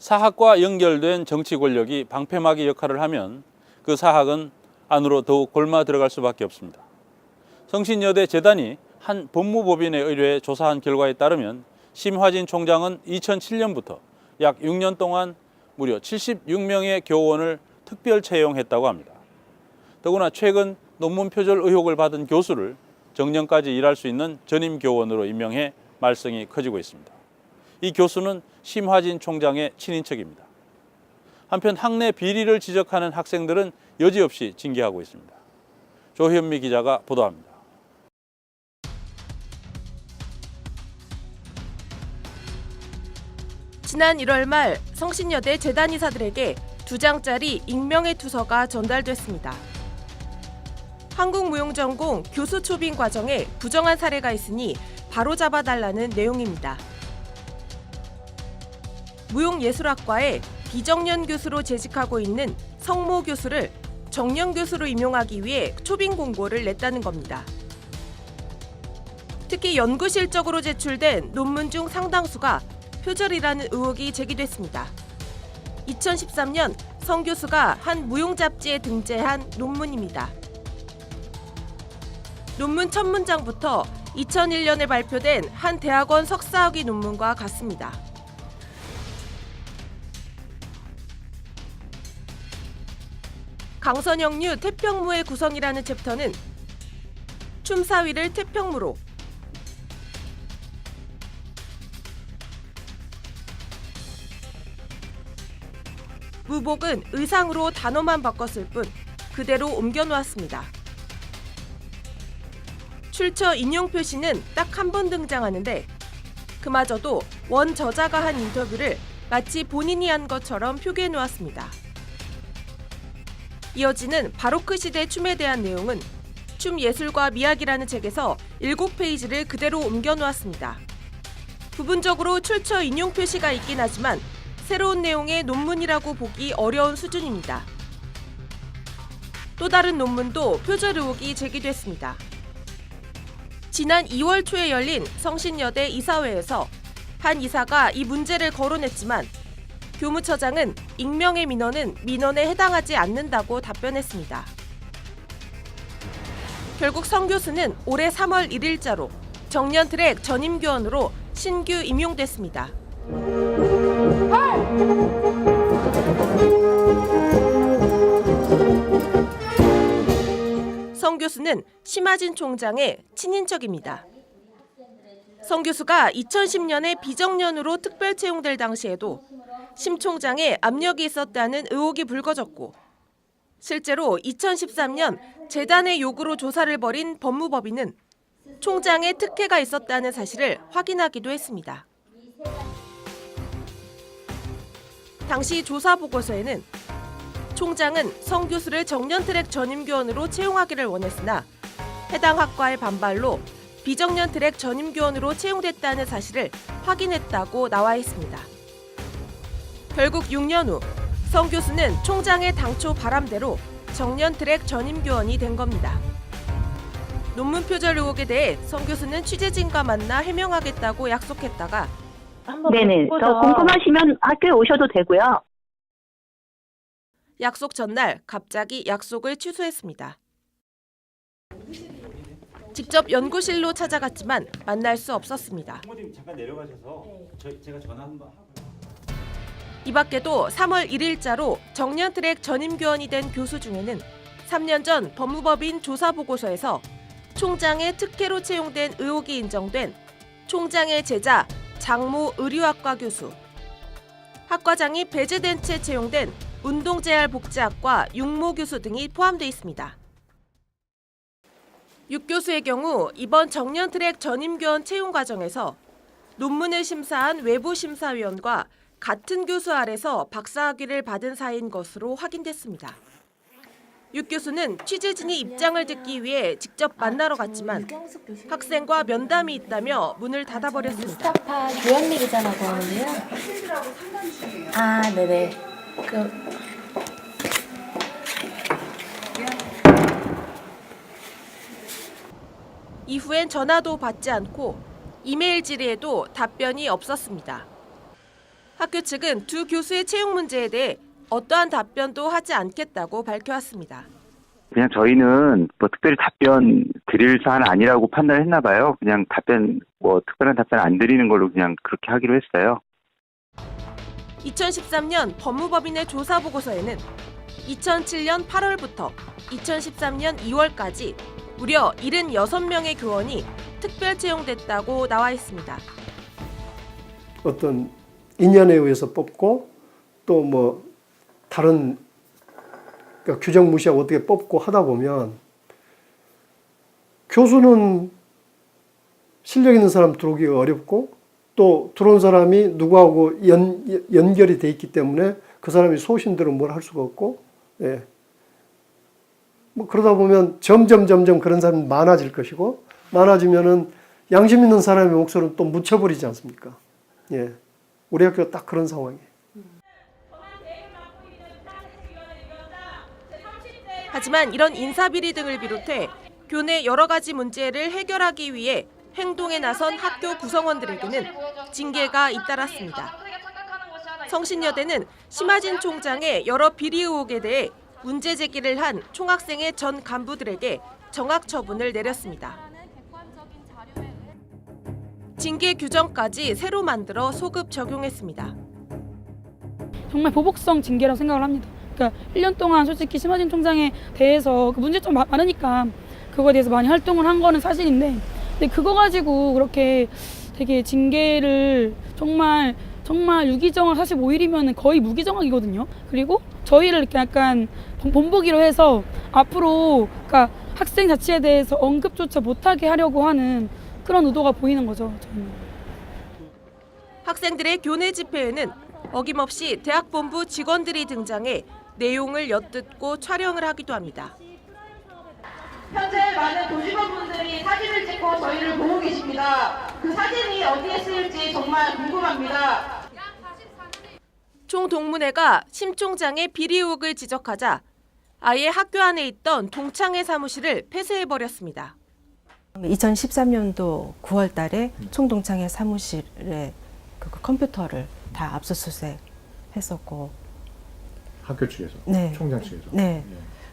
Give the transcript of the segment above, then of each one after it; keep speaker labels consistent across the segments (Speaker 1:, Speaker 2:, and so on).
Speaker 1: 사학과 연결된 정치 권력이 방패막이 역할을 하면 그 사학은 안으로 더욱 골마 들어갈 수밖에 없습니다. 성신여대 재단이 한 법무법인에 의뢰해 조사한 결과에 따르면 심화진 총장은 2007년부터 약 6년 동안 무려 76명의 교원을 특별 채용했다고 합니다. 더구나 최근 논문 표절 의혹을 받은 교수를 정년까지 일할 수 있는 전임 교원으로 임명해 말썽이 커지고 있습니다. 이 교수는 심화진 총장의 친인척입니다. 한편 학내 비리를 지적하는 학생들은 여지없이 징계하고 있습니다. 조현미 기자가 보도합니다.
Speaker 2: 지난 1월 말 성신여대 재단이사들에게 2장짜리 익명의 투서가 전달됐습니다. 한국무용전공 교수 초빙 과정에 부정한 사례가 있으니 바로잡아달라는 내용입니다. 무용예술학과에 비정년 교수로 재직하고 있는 성모 교수를 정년 교수로 임용하기 위해 초빙 공고를 냈다는 겁니다. 특히 연구 실적으로 제출된 논문 중 상당수가 표절이라는 의혹이 제기됐습니다. 2013년 성 교수가 한 무용 잡지에 등재한 논문입니다. 논문 첫 문장부터 2001년에 발표된 한 대학원 석사학위 논문과 같습니다. 강선영류 태평무의 구성이라는 챕터는 춤사위를 태평무로, 무복은 의상으로 단어만 바꿨을 뿐 그대로 옮겨놓았습니다. 출처 인용 표시는 딱 한 번 등장하는데 그마저도 원 저자가 한 인터뷰를 마치 본인이 한 것처럼 표기해 놓았습니다. 이어지는 바로크 시대 춤에 대한 내용은 춤 예술과 미학이라는 책에서 7페이지를 그대로 옮겨 놓았습니다. 부분적으로 출처 인용 표시가 있긴 하지만 새로운 내용의 논문이라고 보기 어려운 수준입니다. 또 다른 논문도 표절 의혹이 제기됐습니다. 지난 2월 초에 열린 성신여대 이사회에서 한 이사가 이 문제를 거론했지만 교무처장은 익명의 민원은 민원에 해당하지 않는다고 답변했습니다. 결국 성 교수는 올해 3월 1일자로 정년 트랙 전임교원으로 신규 임용됐습니다. 성 교수는 심화진 총장의 친인척입니다. 성 교수가 2010년에 비정년으로 특별 채용될 당시에도 심 총장의 압력이 있었다는 의혹이 불거졌고 실제로 2013년 재단의 요구로 조사를 벌인 법무법인은 총장의 특혜가 있었다는 사실을 확인하기도 했습니다. 당시 조사 보고서에는 총장은 성 교수를 정년 트랙 전임교원으로 채용하기를 원했으나 해당 학과의 반발로 비정년 트랙 전임교원으로 채용됐다는 사실을 확인했다고 나와 있습니다. 결국 6년 후 성 교수는 총장의 당초 바람대로 정년 트랙 전임교원이 된 겁니다. 논문 표절 의혹에 대해 성 교수는 취재진과 만나 해명하겠다고 약속했다가
Speaker 3: 네네. 더 궁금하시면 학교에 오셔도 되고요.
Speaker 2: 약속 전날 갑자기 약속을 취소했습니다. 직접 연구실로 찾아갔지만 만날 수 없었습니다.
Speaker 1: 부모님 잠깐 내려가셔서 제가 전화 한번 하고요.
Speaker 2: 이 밖에도 3월 1일자로 정년 트랙 전임교원이 된 교수 중에는 3년 전 법무법인 조사보고서에서 총장의 특혜로 채용된 의혹이 인정된 총장의 제자 장모 의류학과 교수, 학과장이 배제된 채 채용된 운동재활복지학과 육모 교수 등이 포함되어 있습니다. 6 교수의 경우 이번 정년 트랙 전임교원 채용 과정에서 논문을 심사한 외부심사위원과 같은 교수 아래서 박사학위를 받은 사이인 것으로 확인됐습니다. 6 교수는 취재진이 입장을 듣기 위해 직접 만나러 갔지만 학생과 면담이 있다며 문을 닫아버렸습니다.
Speaker 4: 스타파 조현미 기자라고 하는데요. 아, 네네.
Speaker 2: 이후엔 전화도 받지 않고 이메일 질의에도 답변이 없었습니다. 학교 측은 두 교수의 채용 문제에 대해 어떠한 답변도 하지 않겠다고 밝혀왔습니다.
Speaker 5: 그냥 저희는 뭐 특별히 답변 드릴 사안 아니라고 판단했나 봐요. 그냥 특별한 답변 안 드리는 걸로 그냥 그렇게 하기로 했어요.
Speaker 2: 2013년 법무법인의 조사 보고서에는 2007년 8월부터 2013년 2월까지 무려 76명의 교원이 특별 채용됐다고 나와 있습니다.
Speaker 6: 어떤 인연에 의해서 뽑고 또 뭐 다른 그러니까 규정 무시하고 어떻게 뽑고 하다 보면 교수는 실력 있는 사람 들어오기가 어렵고 또 들어온 사람이 누구하고 연결이 돼 있기 때문에 그 사람이 소신대로 뭘 할 수가 없고, 예. 뭐 그러다 보면 점점 그런 사람이 많아질 것이고, 많아지면은 양심 있는 사람의 목소리는 또 묻혀버리지 않습니까? 예. 우리 학교가 딱 그런 상황이에요.
Speaker 2: 하지만 이런 인사비리 등을 비롯해 교내 여러 가지 문제를 해결하기 위해 행동에 나선 학교 구성원들에게는 징계가 잇따랐습니다. 성신여대는 심하진 총장의 여러 비리 의혹에 대해 문제 제기를 한 총학생회 전 간부들에게 정학 처분을 내렸습니다. 징계 규정까지 새로 만들어 소급 적용했습니다.
Speaker 7: 정말 보복성 징계라고 생각을 합니다. 그러니까 1년 동안 솔직히 심하진 총장에 대해서 그 문제점 많으니까 그거에 대해서 많이 활동을 한 거는 사실인데, 근데 그거 가지고 그렇게 되게 징계를 정말 유기정학 45일이면 거의 무기정학이거든요. 그리고 저희를 이렇게 약간 본보기로 해서 앞으로 그러니까 학생 자체에 대해서 언급조차 못하게 하려고 하는 그런 의도가 보이는 거죠. 저는.
Speaker 2: 학생들의 교내 집회에는 어김없이 대학본부 직원들이 등장해 내용을 엿듣고 촬영을 하기도 합니다.
Speaker 8: 현재 많은 도직원분들이 사진을 찍고 저희를 보고 계십니다. 그 사진이 어디에 쓰일지 정말 궁금합니다.
Speaker 2: 총동문회가 심 총장의 비리 의혹을 지적하자 아예 학교 안에 있던 동창회 사무실을 폐쇄해버렸습니다.
Speaker 9: 2013년도 9월 달에 총동창회 사무실에 그 컴퓨터를 다 압수수색 했었고.
Speaker 10: 학교 측에서?
Speaker 9: 네.
Speaker 10: 총장 측에서?
Speaker 9: 네.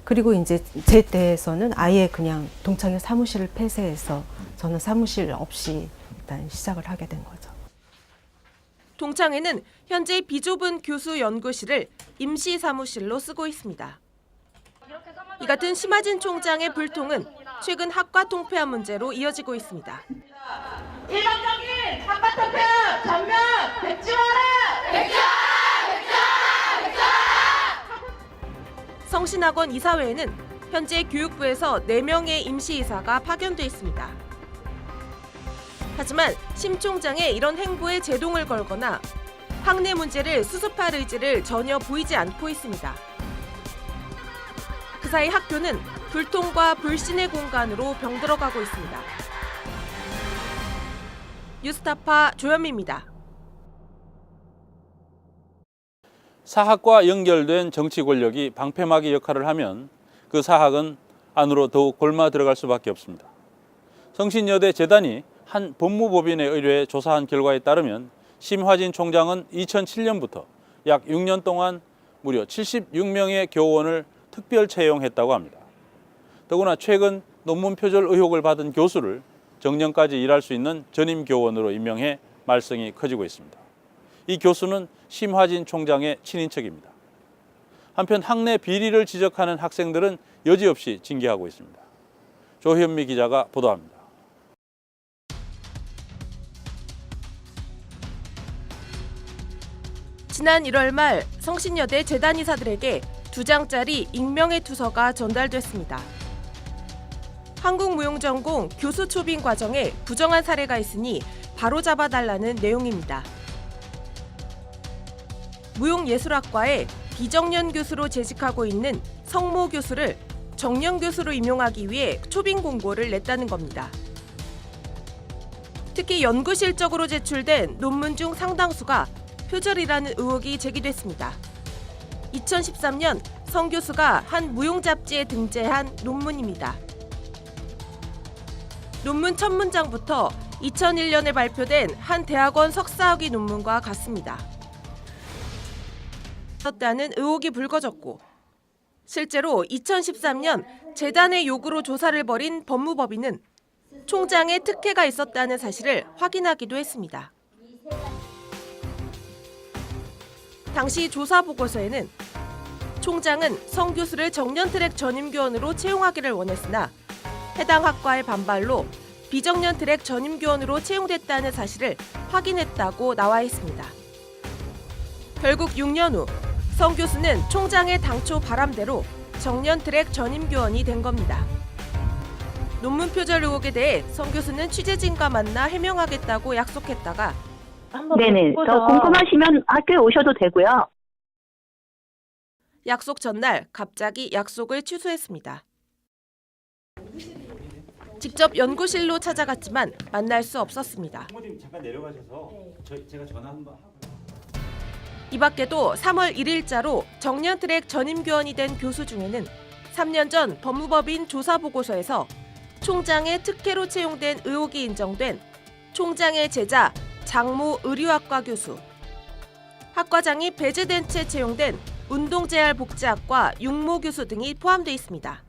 Speaker 9: 그리고 이제 제 때에서는 아예 그냥 동창회 사무실을 폐쇄해서 저는 사무실 없이 일단 시작을 하게 된 거죠.
Speaker 2: 동창회는 현재 비좁은 교수 연구실을 임시 사무실로 쓰고 있습니다. 이 같은 심하진 총장의 불통은 최근 학과 통폐합 문제로 이어지고 있습니다.
Speaker 8: 일방적인 학과 통폐합 전면 백지화라!
Speaker 2: 성신학원 이사회에는 현재 교육부에서 4명의 임시이사가 파견돼 있습니다. 하지만 심 총장의 이런 행보에 제동을 걸거나 학내 문제를 수습할 의지를 전혀 보이지 않고 있습니다. 그 사이 학교는 불통과 불신의 공간으로 병들어가고 있습니다. 뉴스타파 조현미입니다.
Speaker 1: 사학과 연결된 정치 권력이 방패막이 역할을 하면 그 사학은 안으로 더욱 골마 들어갈 수밖에 없습니다. 성신여대 재단이 한 법무법인의 의뢰에 조사한 결과에 따르면 심화진 총장은 2007년부터 약 6년 동안 무려 76명의 교원을 특별 채용했다고 합니다. 더구나 최근 논문 표절 의혹을 받은 교수를 정년까지 일할 수 있는 전임 교원으로 임명해 말썽이 커지고 있습니다. 이 교수는 심화진 총장의 친인척입니다. 한편 학내 비리를 지적하는 학생들은 여지없이 징계하고 있습니다. 조현미 기자가 보도합니다.
Speaker 2: 지난 1월 말 성신여대 재단이사들에게 2장짜리 익명의 투서가 전달됐습니다. 한국무용전공 교수 초빙 과정에 부정한 사례가 있으니 바로 잡아달라는 내용입니다. 무용예술학과에 비정년 교수로 재직하고 있는 성모 교수를 정년 교수로 임용하기 위해 초빙 공고를 냈다는 겁니다. 특히 연구 실적으로 제출된 논문 중 상당수가 표절이라는 의혹이 제기됐습니다. 2013년 성 교수가 한 무용 잡지에 등재한 논문입니다. 논문 첫 문장부터 2001년에 발표된 한 대학원 석사학위 논문과 같습니다. 있었다는 의혹이 불거졌고 실제로 2013년 재단의 요구로 조사를 벌인 법무법인은 총장의 특혜가 있었다는 사실을 확인하기도 했습니다. 당시 조사 보고서에는 총장은 성 교수를 정년트랙 전임교원으로 채용하기를 원했으나 해당 학과의 반발로 비정년트랙 전임교원으로 채용됐다는 사실을 확인했다고 나와 있습니다. 결국 6년 후 성 교수는 총장의 당초 바람대로 정년트랙 전임교원이 된 겁니다. 논문 표절 의혹에 대해 성 교수는 취재진과 만나 해명하겠다고 약속했다가
Speaker 3: 네네. 더 궁금하시면 학교에 오셔도 되고요.
Speaker 2: 약속 전날 갑자기 약속을 취소했습니다. 직접 연구실로 찾아갔지만 만날 수 없었습니다.
Speaker 1: 부모님 잠깐 내려가셔서 제가 전화 한번 하고.
Speaker 2: 이 밖에도 3월 1일자로 정년트랙 전임교원이 된 교수 중에는 3년 전 법무법인 조사보고서에서 총장의 특혜로 채용된 의혹이 인정된 총장의 제자 장모 의류학과 교수, 학과장이 배제된 채 채용된 운동재활복지학과 육모 교수 등이 포함되어 있습니다.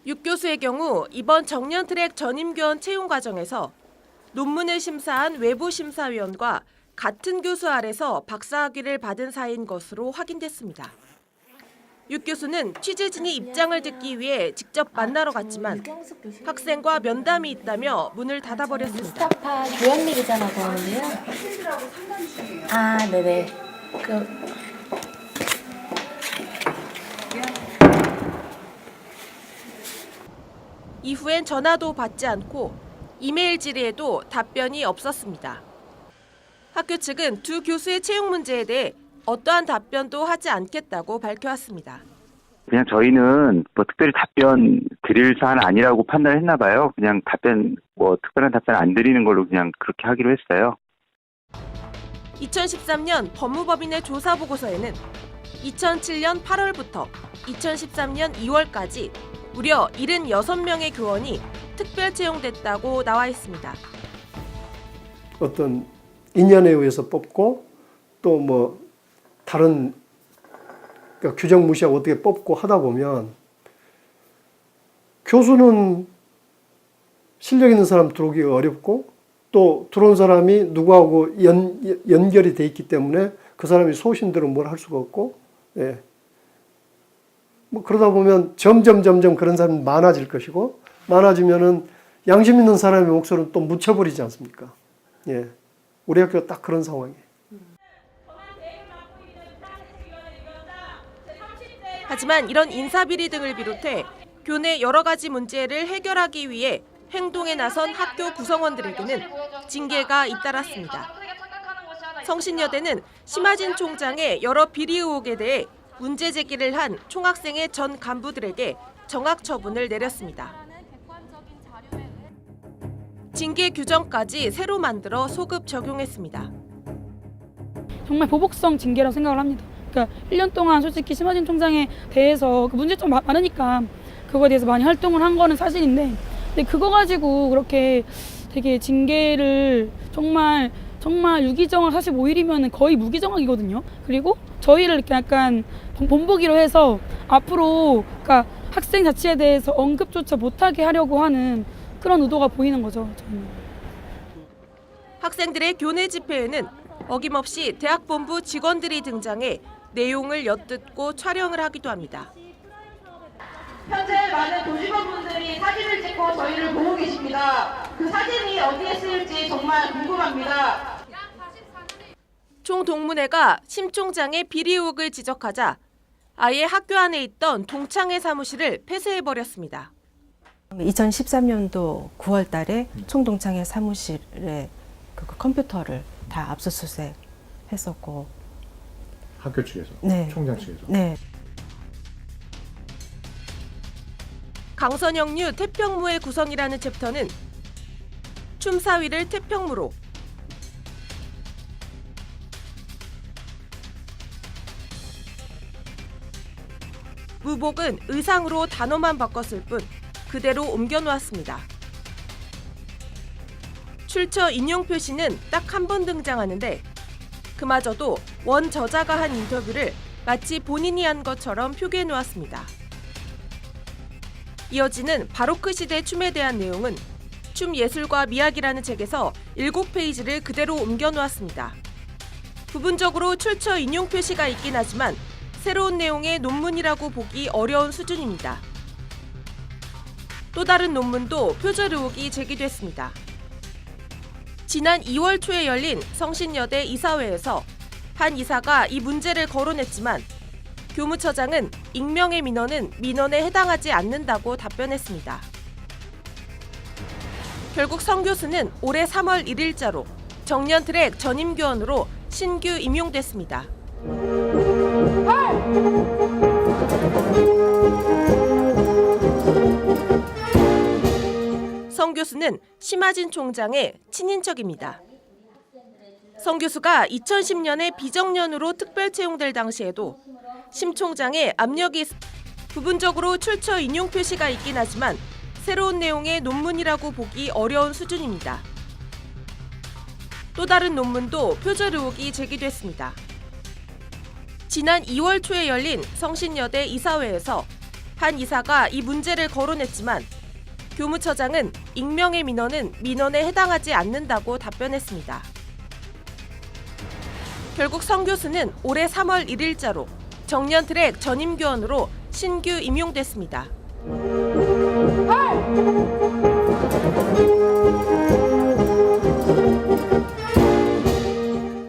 Speaker 2: 6 교수의 경우 이번 정년트랙 전임교원 채용 과정에서 논문을 심사한 외부심사위원과 같은 교수 아래서 박사학위를 받은 사이인 것으로 확인됐습니다. 6 교수는 취재진이 입장을 듣기 위해 직접 만나러 갔지만 학생과 면담이 있다며 문을 닫아버렸습니다.
Speaker 4: 스타파 교양미 기자라고 하는데요. 아, 네네.
Speaker 2: 이후엔 전화도 받지 않고 이메일 질의에도 답변이 없었습니다. 학교 측은 두 교수의 채용 문제에 대해 어떠한 답변도 하지 않겠다고 밝혀왔습니다.
Speaker 5: 그냥 저희는 뭐 특별히 답변 드릴 사안 아니라고 판단했나 봐요. 그냥 특별한 답변 안 드리는 걸로 그냥 그렇게 하기로 했어요.
Speaker 2: 2013년 법무법인의 조사 보고서에는 2007년 8월부터 2013년 2월까지 무려 76명의 교원이 특별 채용됐다고 나와 있습니다.
Speaker 6: 어떤 인연에 의해서 뽑고 또 뭐 다른 그러니까 규정 무시하고 어떻게 뽑고 하다 보면 교수는 실력 있는 사람 들어오기가 어렵고 또 들어온 사람이 누구하고 연결이 돼 있기 때문에 그 사람이 소신대로 뭘 할 수가 없고, 예. 뭐 그러다 보면 점점 그런 사람이 많아질 것이고 많아지면은 양심 있는 사람의 목소리는 또 묻혀버리지 않습니까? 예. 우리 학교가 딱 그런 상황이에요.
Speaker 2: 하지만 이런 인사비리 등을 비롯해 교내 여러 가지 문제를 해결하기 위해 행동에 나선 학교 구성원들에게는 징계가 잇따랐습니다. 성신여대는 심하진 총장의 여러 비리 의혹에 대해 문제 제기를 한 총학생회 전 간부들에게 정학 처분을 내렸습니다. 징계 규정까지 새로 만들어 소급 적용했습니다.
Speaker 7: 정말 보복성 징계라고 생각을 합니다. 그러니까 1년 동안 솔직히 심하진 총장에 대해서 문제점 많으니까 그거에 대해서 많이 활동을 한 거는 사실인데, 근데 그거 가지고 그렇게 되게 징계를 정말 유기정학 45일이면 거의 무기정학이거든요. 그리고 저희를 이렇게 약간 본보기로 해서 앞으로 그러니까 학생 자치에 대해서 언급조차 못하게 하려고 하는 그런 의도가 보이는 거죠. 저는.
Speaker 2: 학생들의 교내 집회에는 어김없이 대학본부 직원들이 등장해 내용을 엿듣고 촬영을 하기도 합니다.
Speaker 8: 현재 많은 도시범분들이 사진을 찍고 저희를 보고 계십니다. 그 사진이 어디에 쓰일지 정말 궁금합니다.
Speaker 2: 총동문회가 심 총장의 비리 의혹을 지적하자 아예 학교 안에 있던 동창회 사무실을 폐쇄해버렸습니다.
Speaker 9: 2013년도 9월 달에 총동창회 사무실에 그 컴퓨터를 다 압수수색 했었고.
Speaker 10: 학교 측에서?
Speaker 9: 네.
Speaker 10: 총장 측에서?
Speaker 9: 네.
Speaker 2: 강선영류 태평무의 구성이라는 챕터는 춤사위를 태평무로, 무복은 의상으로 단어만 바꿨을 뿐 그대로 옮겨놓았습니다. 출처 인용 표시는 딱 한 번 등장하는데 그마저도 원 저자가 한 인터뷰를 마치 본인이 한 것처럼 표기해 놓았습니다. 이어지는 바로크 시대 춤에 대한 내용은 춤 예술과 미학이라는 책에서 7페이지를 그대로 옮겨 놓았습니다. 부분적으로 출처 인용 표시가 있긴 하지만 새로운 내용의 논문이라고 보기 어려운 수준입니다. 또 다른 논문도 표절 의혹이 제기됐습니다. 지난 2월 초에 열린 성신여대 이사회에서 한 이사가 이 문제를 거론했지만 교무처장은 익명의 민원은 민원에 해당하지 않는다고 답변했습니다. 결국 성 교수는 올해 3월 1일자로 정년 트랙 전임교원으로 신규 임용됐습니다. 성 교수는 심하진 총장의 친인척입니다. 성 교수가 2010년에 비정년으로 특별 채용될 당시에도 심 총장의 압력이 부분적으로 출처 인용 표시가 있긴 하지만 새로운 내용의 논문이라고 보기 어려운 수준입니다. 또 다른 논문도 표절 의혹이 제기됐습니다. 지난 2월 초에 열린 성신여대 이사회에서 한 이사가 이 문제를 거론했지만 교무처장은 익명의 민원은 민원에 해당하지 않는다고 답변했습니다. 결국 성 교수는 올해 3월 1일자로 정년 트랙 전임교원으로 신규 임용됐습니다.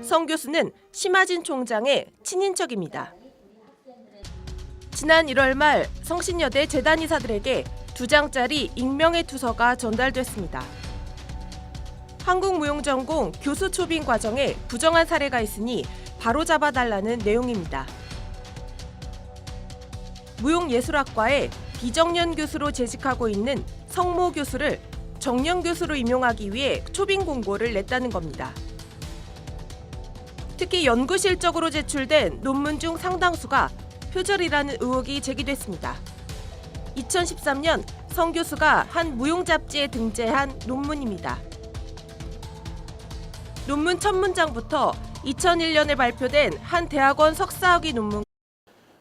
Speaker 2: 성 교수는 심하진 총장의 친인척입니다. 지난 1월 말 성신여대 재단이사들에게 2장짜리 익명의 투서가 전달됐습니다. 한국무용전공 교수 초빙 과정에 부정한 사례가 있으니 바로잡아달라는 내용입니다. 무용예술학과에 비정년 교수로 재직하고 있는 성모 교수를 정년 교수로 임용하기 위해 초빙 공고를 냈다는 겁니다. 특히 연구 실적으로 제출된 논문 중 상당수가 표절이라는 의혹이 제기됐습니다. 2013년 성 교수가 한 무용 잡지에 등재한 논문입니다. 논문 첫 문장부터 2001년에 발표된 한 대학원 석사학위 논문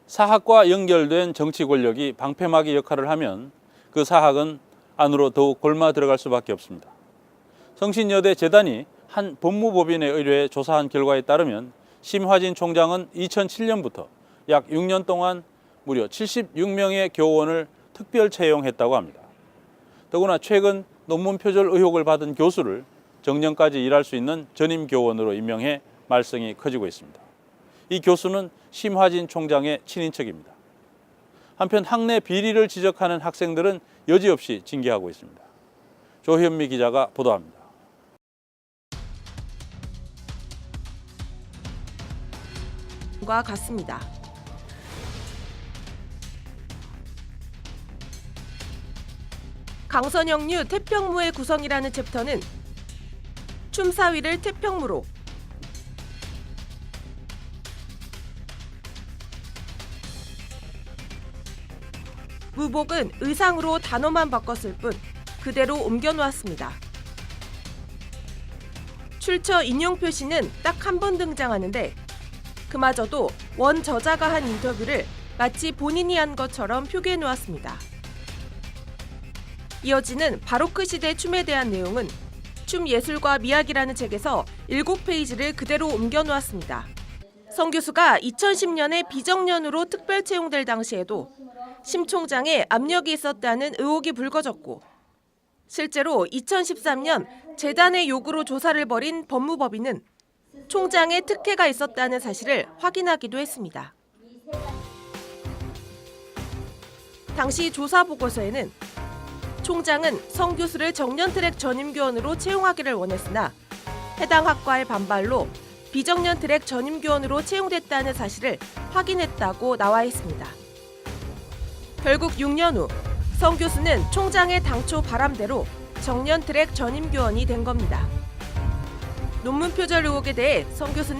Speaker 1: 사학과 연결된 정치 권력이 방패막이 역할을 하면 그 사학은 안으로 더욱 골마 들어갈 수밖에 없습니다. 성신여대 재단이 한 법무법인의 의뢰에 조사한 결과에 따르면 심화진 총장은 2007년부터 약 6년 동안 무려 76명의 교원을 특별 채용했다고 합니다. 더구나 최근 논문 표절 의혹을 받은 교수를 정년까지 일할 수 있는 전임 교원으로 임명해 말썽이 커지고 있습니다. 이 교수는 심화진 총장의 친인척입니다. 한편 학내 비리를 지적하는 학생들은 여지없이 징계하고 있습니다. 조현미 기자가 보도합니다.
Speaker 2: 과 같습니다. 강선영류 태평무의 구성이라는 챕터는 춤사위를 태평무로, 무복은 의상으로 단어만 바꿨을 뿐 그대로 옮겨놓았습니다. 출처 인용 표시는 딱 한 번 등장하는데 그마저도 원 저자가 한 인터뷰를 마치 본인이 한 것처럼 표기해 놓았습니다. 이어지는 바로크 시대 춤에 대한 내용은 춤 예술과 미학이라는 책에서 7페이지를 그대로 옮겨 놓았습니다. 성 교수가 2010년에 비정년으로 특별 채용될 당시에도 심 총장의 압력이 있었다는 의혹이 불거졌고 실제로 2013년 재단의 요구로 조사를 벌인 법무법인은 총장의 특혜가 있었다는 사실을 확인하기도 했습니다. 당시 조사 보고서에는 총장은 성 교수를 정년 트랙 전임교원으로 채용하기를 원했으나 해당 학과의 반발로 비정년 트랙 전임교원으로 채용됐다는 사실을 확인했다고 나와 있습니다. 결국 6년 후 성 교수는 총장의 당초 바람대로 정년 트랙 전임교원이 된 겁니다. 논문 표절 의혹에 대해 성 교수는